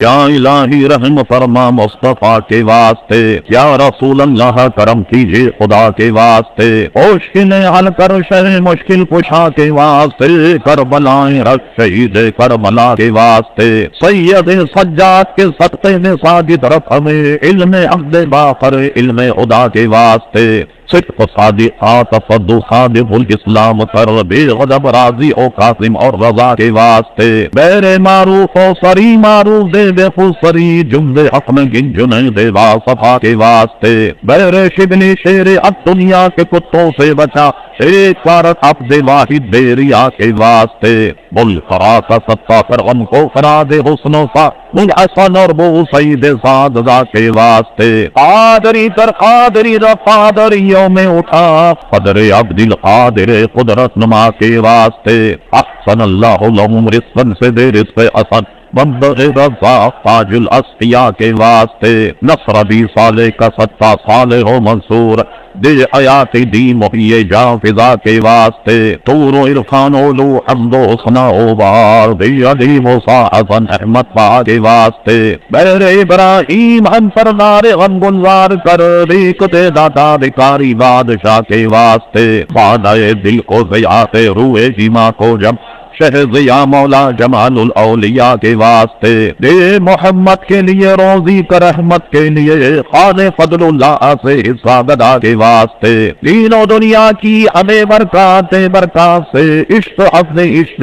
یا الہی رحم فرما مصطفیٰ کے واسطے، یا رسول اللہ کرم کیجئے خدا کے واسطے، مشکلیں حل کر شہ مشکل کشا کے واسطے، کربلائیں رکھ شہید کربلا کے واسطے، سید سجاد کے صدقے میں ساجد رکھ ہمیں، علم عقد باخر علم خدا کے واسطے، صدق صادقات صادق الاسلام کر، بے غضب راضی او قاسم اور رضا کے واسطے، بیر معروف و سری معروف دے بے خسری، جملے حق میں گن جنہیں دے با صفا کے واسطے، بیر شبلی شیر اب دنیا کے کتوں سے بچا، ایک فارت عبد واحد بے ریا کے واسطے، بل فرا کا ستا کر غم کو فرا دے حسن و سا، بل حسن اور بو سید سادزہ کے واسطے، قادری کر قادری دا قادریوں میں اٹھا، قدر عبد القادر قدرت نما کے واسطے، احسن اللہ لہم رزقا سے دے رزق اسد، مبلغ رزاق تاج الاسقیاء کے واسطے، نصر بھی صالح کا ستا صالح و منصور، دے حیات دی محیی جا فضا کے واسطے، طور و عرفان علو حمد و ثنا و بار، دے علی موسیٰ حسن احمد پا کے واسطے، بیر ابراہیم ہم پر نار غم گلزار کر، دیکھ دے داتا دکاری بادشاہ کے واسطے، بادہ دل کو ضیاء روح جیما کو جب، شہ ضیاء مولا جمال الاولیاء کے واسطے، دے محمد کے لیے روزی کر رحمت کے لیے، خان فضل اللہ سے حصہ گدا کے واسطے، دین و دنیا کی ہمیں برکات برکات سے، عشق حفظ عشق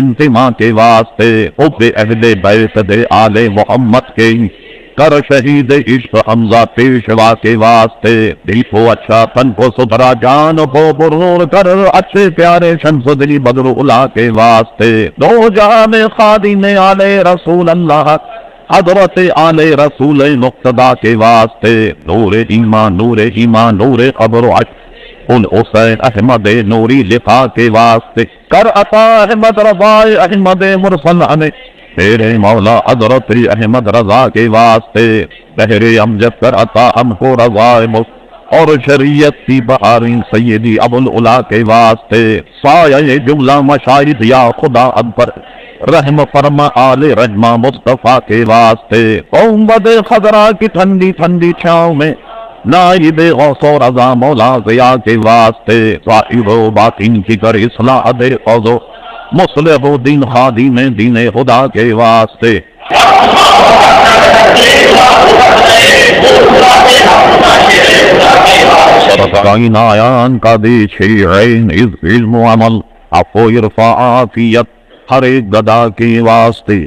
انتما کے واسطے، حب اہل بیت دے آل محمد کے کر شہید عشق حمزہ پیشوا کے واسطے، دل کو اچھا تن کو ستھرا جان کو پرنور کر، اچھے پیارے شمس دلی بدر الا کے واسطے، دو جہاں میں خادم آل رسول اللہ حضرت آل رسول مقتدی کے واسطے، نور ایمان نور ایمان نور قبر و عشق ان حسین احمد نوری لقا کے واسطے، کر عطا احمد رضا احمد مرسل ہمیں میرے مولا حضرت احمد رضا کے واسطے، بہر امجد کر عطا ہم کو رضا اور شریعت کی بہارین سیدی ابو العلا کے واسطے، سایہ جملہ مشاہد یا خدا اب پر رحم فرما آل رحمہ مصطفیٰ کے واسطے، قومت خضرا کی ٹھنڈی ٹھنڈی چھاؤں میں نائب غوث و رضا مولا ضیاء کے واسطے، صاحب و باطن کی کر اصلاح دے قوض مصلح و دین خادم دین خدا کے واسطے، صدقائن آیان کا دے شیعین از علم و عمل، عفو عرفا عافیت ہر ایک گدا کے واسطے۔